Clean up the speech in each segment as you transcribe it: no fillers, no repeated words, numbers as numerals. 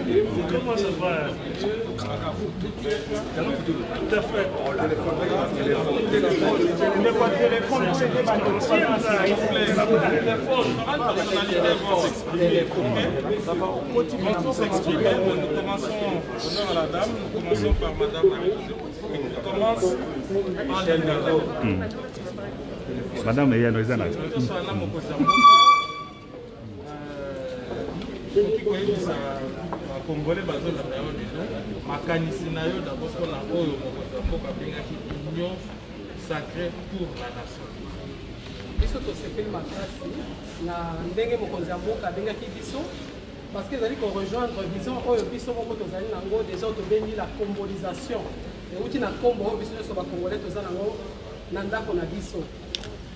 Comment ça va? Tout à fait. Il n'y a pas de téléphone. Nous s'exprimer, nous commençons, honneur à la dame, nous commençons par madame la on commence en ligne. Madame Yanozana. Congolais bazolanda yo déjà makanisi na yo d'abord mpona oyo mokonzi ya mboka abengaki union sacrée pour la nation. Biso tosepeli makasi na ndenge mokonzi ya mboka abengaki biso parce que ezali korejoindre vision oyo biso moko tozali nango déjà tobengi la combolisation euti na kombo oyo biso nyonso bacongolais toza nango na ndako na biso.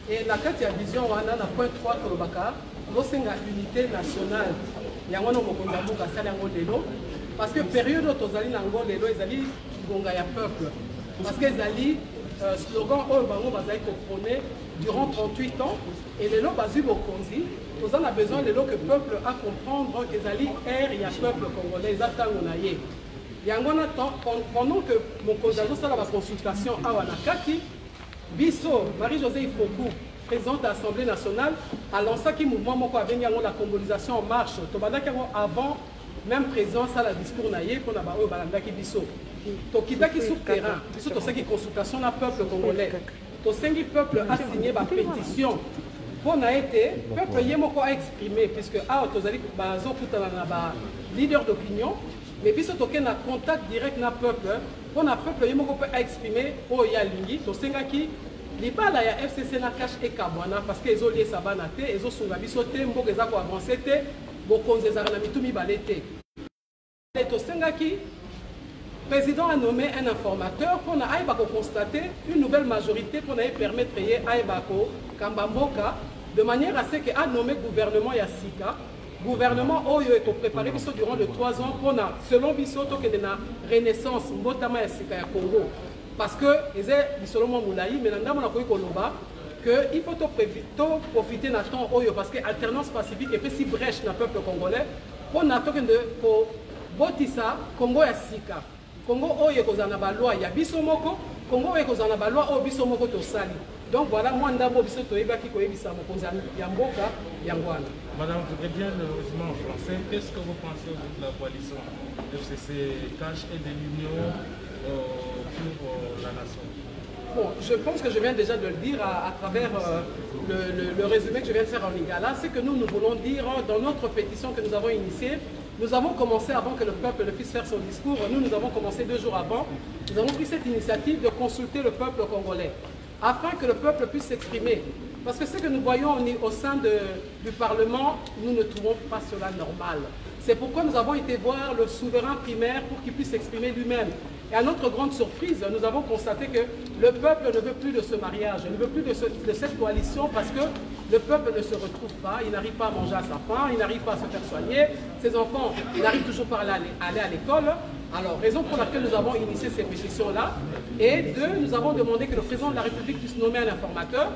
Et na kati ya vision wana na point 3 tolobaka tozosenga unité nationale yango na mokonzi ya mboka asali yango lelo parce que période oyo tozali nango lelo ezali ngonga ya peuple parce que ezali slogan oyo bango bazali koprône durant 38 ans et lelo bazwi bokonzi toza na besoin lelo que peuple a comprendre qu'ezali ère ya peuple congolais eza ntango na ye yango na pendant que mokonzi azosala baconsultation awa na kati biso Marie-Josée Ifoku présidente de l'Assemblée nationale a lancé un mouvement moko abengi yango la combolisation en marche tobandaki yango avant même présence à la discours na ye mpona baoyo balandaki biso tokitaki sur terrain biso tosengi consultation na peuple congolais tosengi peuple a signé bapétition mpona ete peuple ye moko a exprimé puisque awa tozali bazokutana na baleader d'opinion mais biso tokende na contact direct na peuple mpona peuple ye moko mpe a exprimé oyo ye alingi tosengaki libala ya FCC na cache ekabwana parce que ezoliesa bana te ezosunga biso te mboka eza koavance te bokonzi ezaka na mitu mibale te tosengaki président a nommé un informateur mpona ayeba koconstater une nouvelle majorité mpona ye permettre ye ayeba kokamba mboka de manière à ce que a nommé gouvernement ya sika gouvernement oyo ekopréparé biso durant de 3 ans mpona selon biso tokende na renaissance mbotama ya sika ya Congo. Parce que ils ont seulement moulaï, mais nous avons que il faut profiter de temps parce que alternance pacifique et puis si brèche dans le peuple congolais pour n'attendre de botissa Congo ya sika Congo oyo kozana ba loi ya biso moko Congo oyo kozana ba loi o biso moko to sali. Donc voilà moi ndabo biso to yebaki ko yebisa mokonzi ya mboka yangwana. Madame, vous voudrez bien le résumé en français. Qu'est-ce que vous pensez de la coalition FCC Cache et de l'Union pour la nation? Bon, je pense que je viens déjà de le dire à travers le résumé que je viens de faire en Lingala, c'est que nous voulons dire dans notre pétition que nous avons initiée, nous avons commencé avant que le peuple ne puisse faire son discours, nous avons commencé 2 jours avant, nous avons pris cette initiative de consulter le peuple congolais, afin que le peuple puisse s'exprimer. Parce que ce que nous voyons au sein du Parlement, nous ne trouvons pas cela normal. C'est pourquoi nous avons été voir le souverain primaire pour qu'il puisse s'exprimer lui-même. Et à notre grande surprise, nous avons constaté que le peuple ne veut plus de ce mariage, ne veut plus de cette coalition parce que le peuple ne se retrouve pas, il n'arrive pas à manger à sa faim, il n'arrive pas à se faire soigner, ses enfants n'arrivent toujours pas à aller à l'école. Alors, raison pour laquelle nous avons initié ces pétitions-là. Et 2, nous avons demandé que le président de la République puisse nommer un informateur.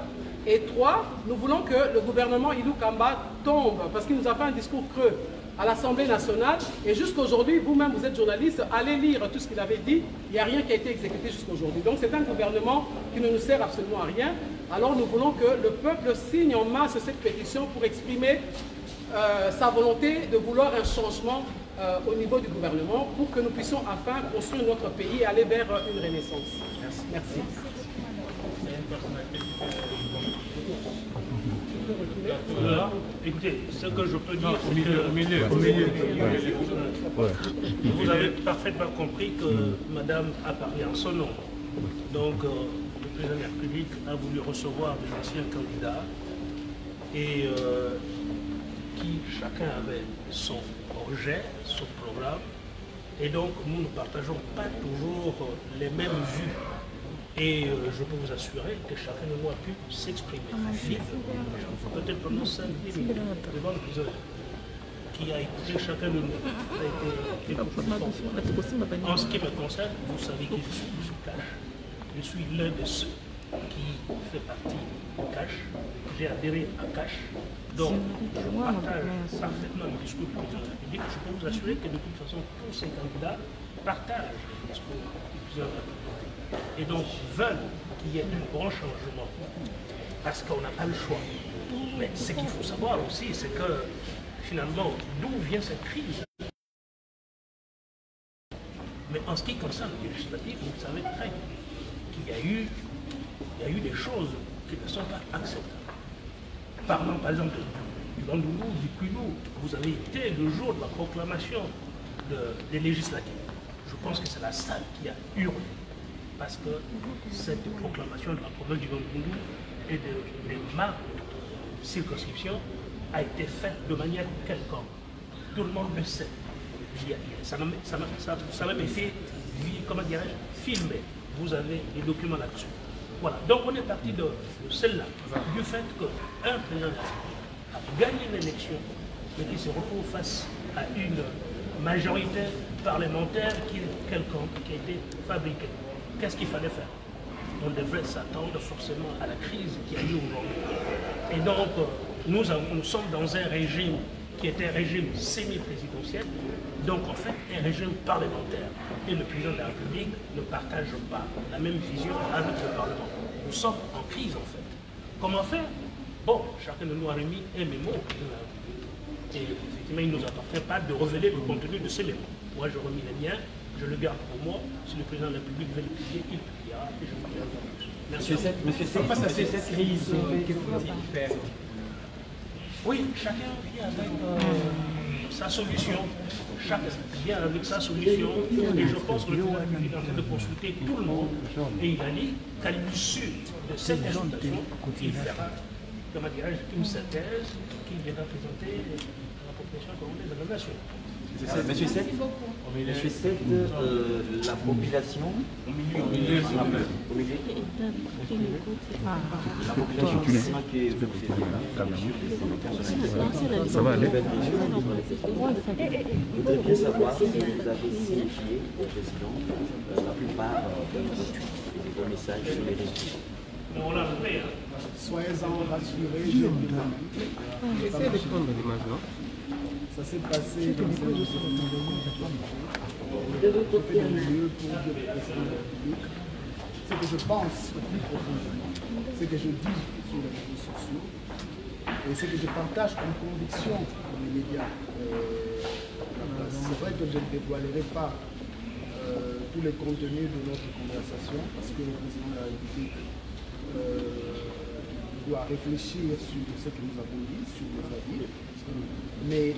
Et 3, nous voulons que le gouvernement Ilou Kamba tombe parce qu'il nous a fait un discours creux à l'Assemblée nationale. Et jusqu'aujourd'hui, vous-même, vous êtes journaliste, allez lire tout ce qu'il avait dit. Il n'y a rien qui a été exécuté jusqu'aujourd'hui. Donc c'est un gouvernement qui ne nous sert absolument à rien. Alors nous voulons que le peuple signe en masse cette pétition pour exprimer sa volonté de vouloir un changement au niveau du gouvernement pour que nous puissions enfin construire notre pays et aller vers une renaissance. Merci. Merci. Écoutez, ce que je peux dire, c'est que au milieu. Vous avez parfaitement compris que Madame a parlé en son nom. Donc, le président de la République a voulu recevoir des anciens candidats et qui chacun avait son projet, son programme. Et donc, nous ne partageons pas toujours les mêmes vues. Et je peux vous assurer que chacun de nous a pu s'exprimer. Peut-être pendant 5 minutes devant le président qui a écouté chacun de nous. En ce qui me concerne, vous savez que je suis cash. Je suis l'un de ceux qui fait partie de CASH. J'ai adhéré à CASH. Donc, je partage parfaitement le discours du président de la République. Je peux vous assurer que de toute façon, tous ces candidats partagent le discours du président de la République. Et donc, veulent qu'il y ait un grand changement. Parce qu'on n'a pas le choix. Mais ce qu'il faut savoir aussi, c'est que finalement, d'où vient cette crise? Mais en ce qui concerne le législatif, vous savez très bien qu'il y a eu des choses qui ne sont pas acceptables. Parlons par exemple du Bandoulou, du Kulou. Vous avez été le jour de la proclamation des législatives. Je pense que c'est la salle qui a hurlé. Parce que cette proclamation de la province du Bandoulou et de ma circonscription a été faite de manière quelconque. Tout le monde le sait. Ça a même été, comment dirais-je, filmé. Vous avez des documents là-dessus. Voilà. Donc on est parti de celle-là, du fait qu'un président a gagné l'élection, mais qui se retrouve face à une majorité parlementaire quelconque qui a été fabriquée. Qu'est-ce qu'il fallait faire? On devrait s'attendre forcément à la crise qui a eu aujourd'hui. Et donc, nous sommes dans un régime qui est un régime semi-présidentiel, donc en fait un régime parlementaire. Et le président de la République ne partage pas la même vision avec le Parlement. Nous sommes en crise en fait. Comment faire? Bon, chacun de nous a remis un mémo. Et effectivement, il ne nous appartient pas de révéler le contenu de ces mémos. Moi, je remis les miens, je le garde pour moi. Si le président de la République veut le publier, il publiera et je ne publierai pas plus. Merci. Monsieur, face à cette crise, que faut-il faire? Oui, chacun vient avec sa solution. Chacun vient avec sa solution. Et je pense que le président de la République est en train de consulter tout le monde. Et il a dit qu'à l'issue de cette consultation, il fera, comment dirais-je, une synthèse qu'il viendra présenter à la population congolaise de la nation. Monsieur Seth, la population, Ça va aller. Je voudrais bien savoir si vous avez signifié au président la plupart des messages sur les réseaux. On l'a fait, Soyez-en rassurés, je vous demande. Essayez de prendre l'image, non? Ça s'est passé dans un milieu pour dire au président de la République ce que je pense plus profondément, ce que je dis sur les réseaux sociaux et ce que je partage comme conviction dans les médias. C'est vrai que je ne dévoilerai pas tous les contenus de notre conversation parce que le président de la République doit réfléchir sur ce que nous avons dit, sur nos avis. Mais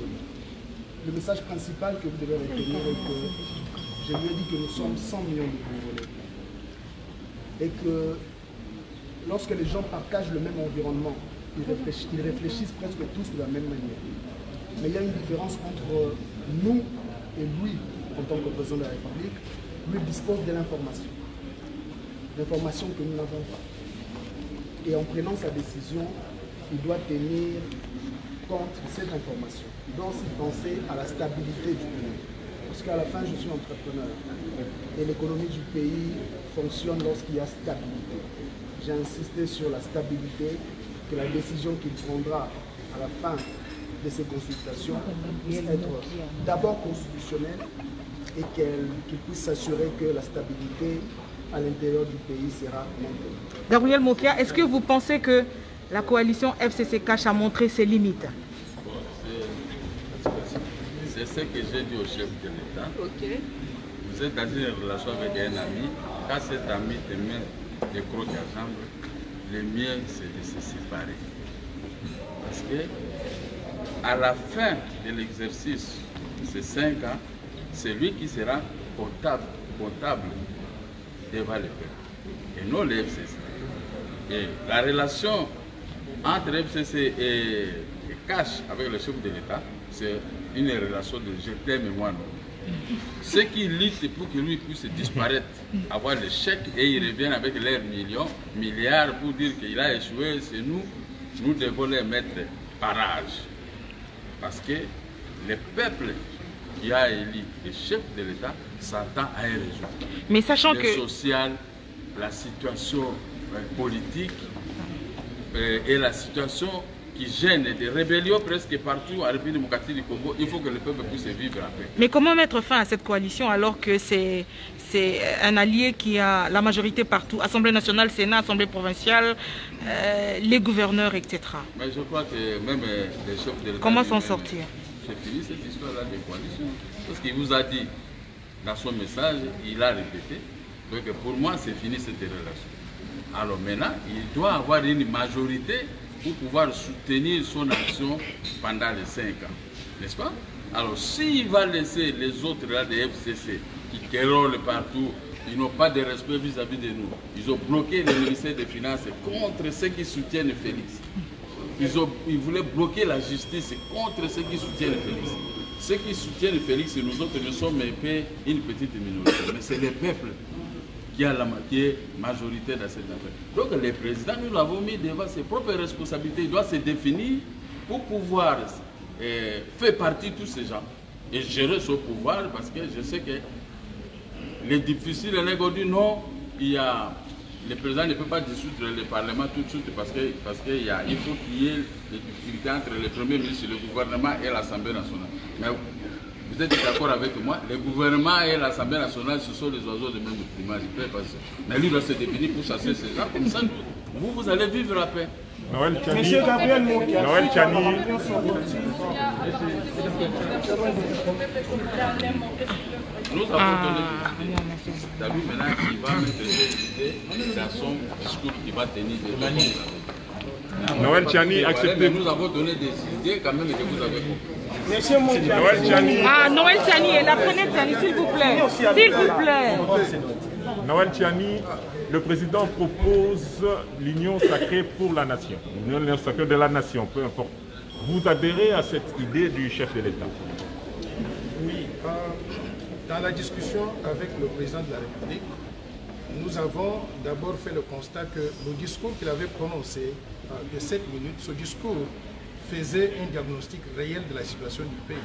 le message principal que vous devez retenir est que je lui ai dit que nous sommes 100 millions de Congolais. Et que lorsque les gens partagent le même environnement, ils réfléchissent presque tous de la même manière. Mais il y a une différence entre nous et lui, en tant que président de la République. Lui dispose de l'information. L'information que nous n'avons pas. Et en prenant sa décision, il doit tenir compte de cette information. Il doit aussi penser à la stabilité du pays. Parce qu'à la fin, je suis entrepreneur. Et l'économie du pays fonctionne lorsqu'il y a stabilité. J'ai insisté sur la stabilité, que la décision qu'il prendra à la fin de ces consultations puisse être d'abord constitutionnelle et qu'il puisse s'assurer que la stabilité à l'intérieur du pays sera maintenue. Gabriel Mokia, est-ce que vous pensez que la coalition FCC Cash a montré ses limites? C'est ce que j'ai dit au chef de l'État. Okay. Vous êtes dans une relation avec un ami. Quand cet ami te met des crocs à jambe, le mieux c'est de se séparer. Parce que à la fin de l'exercice de ces 5 ans, c'est lui qui sera comptable devant le peuple. Et non le FCC. Et la relation entre FCC et Cash avec le chef de l'État, c'est une relation de je t'aime et moi non. Ceux qui luttent pour que lui puisse disparaître, avoir le chèque et ils reviennent avec leurs milliards pour dire qu'il a échoué, c'est nous devons les mettre barrage. Parce que le peuple qui a élu le chef de l'État s'attend à un résultat. Mais sachant le que... social, la situation politique et la situation qui gêne des rébellions presque partout en République démocratique du Congo, il faut que le peuple puisse vivre en paix. Mais comment mettre fin à cette coalition alors que c'est un allié qui a la majorité partout, Assemblée nationale, Sénat, Assemblée provinciale, les gouverneurs, etc. Mais je crois que même les chefs de l'État... Comment s'en sortir? C'est fini cette histoire-là de coalition. Parce qu'il vous a dit, dans son message, il a répété. Donc pour moi, c'est fini cette relation. Alors maintenant, il doit avoir une majorité pour pouvoir soutenir son action pendant les 5 ans. N'est-ce pas? Alors s'il va laisser les autres là des FCC qui querellent partout, ils n'ont pas de respect vis-à-vis de nous. Ils ont bloqué le ministère des Finances contre ceux qui soutiennent Félix. Ils voulaient bloquer la justice contre ceux qui soutiennent Félix. Ceux qui soutiennent Félix, nous autres, nous sommes une petite minorité. Mais c'est le peuple qui est majoritaire dans cette affaire. Donc le président, nous l'avons mis devant ses propres responsabilités. Il doit se définir pour pouvoir faire partie de tous ces gens et gérer son pouvoir, parce que je sais que les difficiles, les ont dit non, le président ne peut pas dissoudre le Parlement tout de suite parce qu'il faut qu'il y ait des difficultés entre le Premier ministre, le gouvernement et l'Assemblée nationale. Mais vous êtes d'accord avec moi, le gouvernement et l'Assemblée nationale, ce sont les oiseaux de même plumage. Mais lui doit se définir pour chasser ces gens, comme ça, vous allez vivre la paix. Noël Tchani. Monsieur Gabriel Mokia. Noël Tchani. Nous avons donné des idées. David maintenant, il va mettre des idées dans son discours qu'il va tenir. Noël Tchani, acceptez. Nous avons donné des idées quand même que vous avez compris. Monsieur Mokia. Noël Tchani. Ah, Noël Tchani, et la prenez Tchani, s'il vous plaît. S'il vous plaît. Noël Tchani, le président propose l'union sacrée pour la nation. L'union sacrée de la nation, peu importe. Vous adhérez à cette idée du chef de l'État? Oui, dans la discussion avec le président de la République, nous avons d'abord fait le constat que le discours qu'il avait prononcé de 7 minutes, ce discours faisait un diagnostic réel de la situation du pays.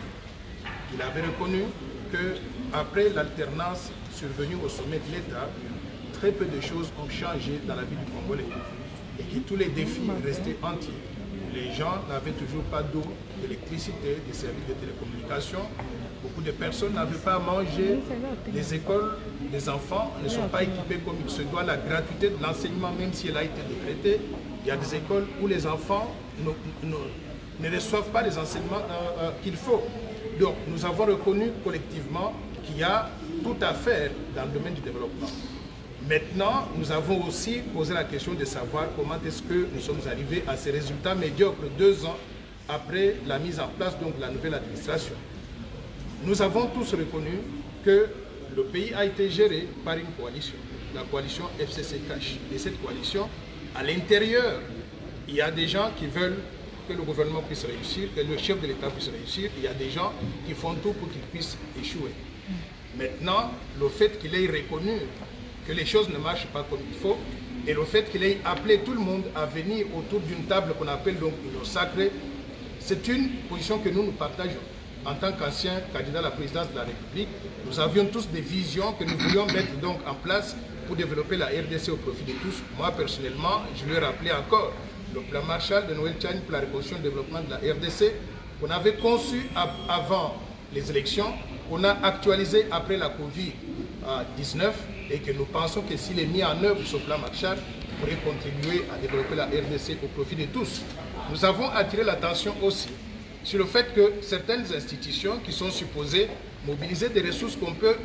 Il avait reconnu qu'après l'alternance survenue au sommet de l'État, très peu de choses ont changé dans la vie du Congolais et que tous les défis restaient entiers. Les gens n'avaient toujours pas d'eau, d'électricité, des services de télécommunications. Beaucoup de personnes n'avaient pas à manger. Les écoles, les enfants ne sont pas équipés comme il se doit. La gratuité de l'enseignement, même si elle a été décrétée, il y a des écoles où les enfants ne reçoivent pas les enseignements qu'il faut. Donc nous avons reconnu collectivement qu'il y a tout à faire dans le domaine du développement. Maintenant, nous avons aussi posé la question de savoir comment est-ce que nous sommes arrivés à ces résultats médiocres 2 ans après la mise en place donc, de la nouvelle administration. Nous avons tous reconnu que le pays a été géré par une coalition, la coalition FCC-Cash. Et cette coalition, à l'intérieur, il y a des gens qui veulent que le gouvernement puisse réussir, que le chef de l'État puisse réussir. Il y a des gens qui font tout pour qu'il puisse échouer. Maintenant, le fait qu'il ait reconnu que les choses ne marchent pas comme il faut, et le fait qu'il ait appelé tout le monde à venir autour d'une table qu'on appelle donc l'union sacrée, c'est une position que nous partageons. En tant qu'ancien candidat à la présidence de la République, nous avions tous des visions que nous voulions mettre donc en place pour développer la RDC au profit de tous. Moi, personnellement, je lui ai rappelé encore le plan Marshall de Noël Tchani pour la reconstruction et le développement de la RDC, qu'on avait conçu avant les élections, qu'on a actualisé après la Covid-19, et que nous pensons que s'il est mis en œuvre ce plan Marshall, pourrait contribuer à développer la RDC au profit de tous. Nous avons attiré l'attention aussi sur le fait que certaines institutions qui sont supposées mobiliser des ressources qu'on peut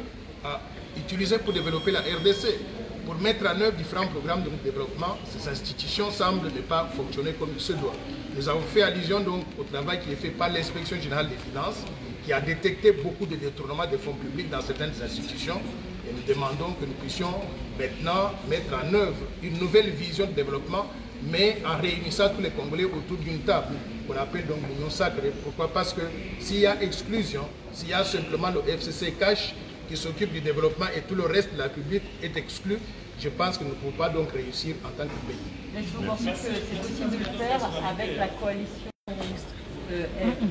utiliser pour développer la RDC, pour mettre en œuvre différents programmes de développement, ces institutions semblent ne pas fonctionner comme il se doit. Nous avons fait allusion donc au travail qui est fait par l'Inspection générale des finances, qui a détecté beaucoup de détournements de fonds publics dans certaines institutions. Et nous demandons que nous puissions maintenant mettre en œuvre une nouvelle vision de développement, mais en réunissant tous les Congolais autour d'une table, qu'on appelle donc l'union sacrée. Pourquoi? Parce que s'il y a exclusion, s'il y a simplement le FCC Cash qui s'occupe du développement et tout le reste de la République est exclu, je pense que nous ne pouvons pas donc réussir en tant que pays. Mais vous pensez que c'est possible de le faire avec la coalition,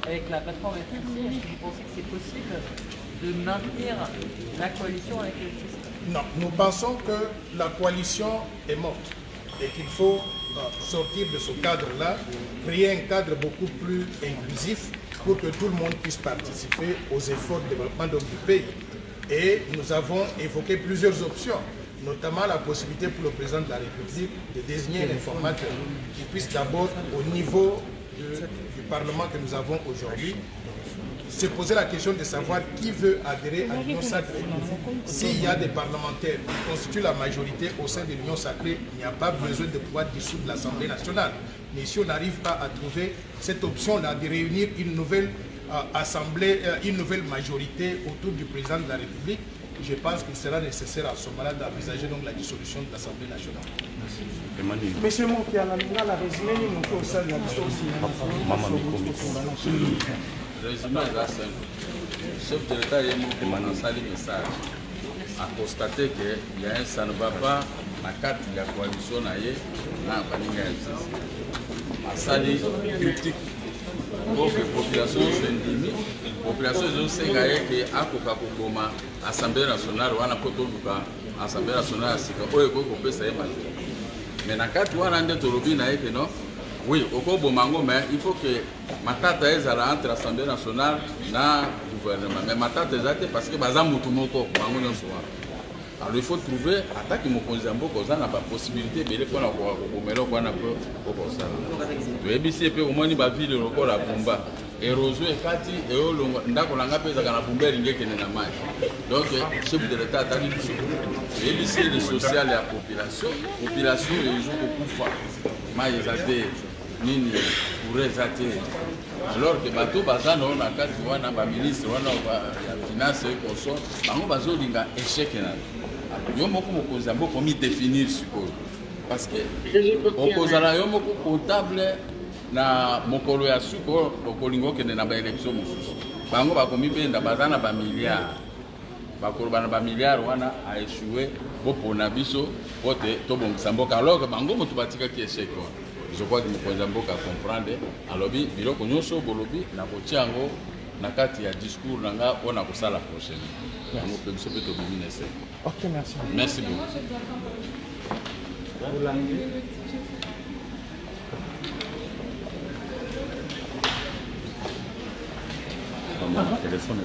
avec la plateforme FCC? Est-ce que vous pensez que c'est possible de maintenir la coalition avec le FCC? Non, nous pensons que la coalition est morte. et qu'il faut sortir de ce cadre-là, créer un cadre beaucoup plus inclusif pour que tout le monde puisse participer aux efforts de développement du pays. Et nous avons évoqué plusieurs options, notamment la possibilité pour le président de la République de désigner un informateur qui puisse d'abord, au niveau du Parlement que nous avons aujourd'hui, se poser la question de savoir qui veut adhérer à l'Union sacrée. S'il y a des parlementaires qui constituent la majorité au sein de l'Union sacrée, il n'y a pas besoin de pouvoir dissoudre l'Assemblée nationale. Mais si on n'arrive pas à trouver cette option-là de réunir une nouvelle assemblée, une nouvelle majorité autour du président de la République, je pense qu'il sera nécessaire à ce moment-là d'envisager donc la dissolution de l'Assemblée nationale. Monsieur Mokiala, la résumé, nous pouvons aussi la Le résumé est là simple. Le chef de l'État est dans le message a constaté qu'il y a un ça ne va pas la carte de la coalition na baninga FCC. Asali critique pour que la population s'indemnise. La population est akoka koboma Assemblée nationale wana potoluka Assemblée nationale sika oyo ko pesa majorité. Mais na carte wana nde tolobi na yeke non. Oui, au Bomango, mais il faut que ma tante est entre l'Assemblée nationale et le gouvernement. Mais ma tante est parce que alors il faut trouver attaque mon conzambo qu'on n'a pas possibilité de faire un peu au ABC peut au moins il va vivre le corps à Pumba érosion et Kati et au long d'Akolanga pesa kana Pumba ringue qui n'est pas mal. Donc chef de l'État a dit que ABC le social et la population et ils ont beaucoup fort. Mais ils ont nini pourrait être alors que bateau bazano na kati wana ba ministre wana ya finance et conso bango bazolinga échec na yo moko mokonza mboko mi définir sikoyo parce que okozala yo moko comptable na mokolo ya suko okolingo kende na ba élection mosusu bango bakomi benda bazana ba milliards bakolo bana ba milliards wana a échoué bopona biso pote tobongisa mboka alors que bango moto batika ki échec wana. Je crois que nous pouvons comprendre. Alors, il y a un bolobi na kotiango na kati ya discours nanga on a ça la prochaine. Ok, merci. Merci beaucoup. Téléphone,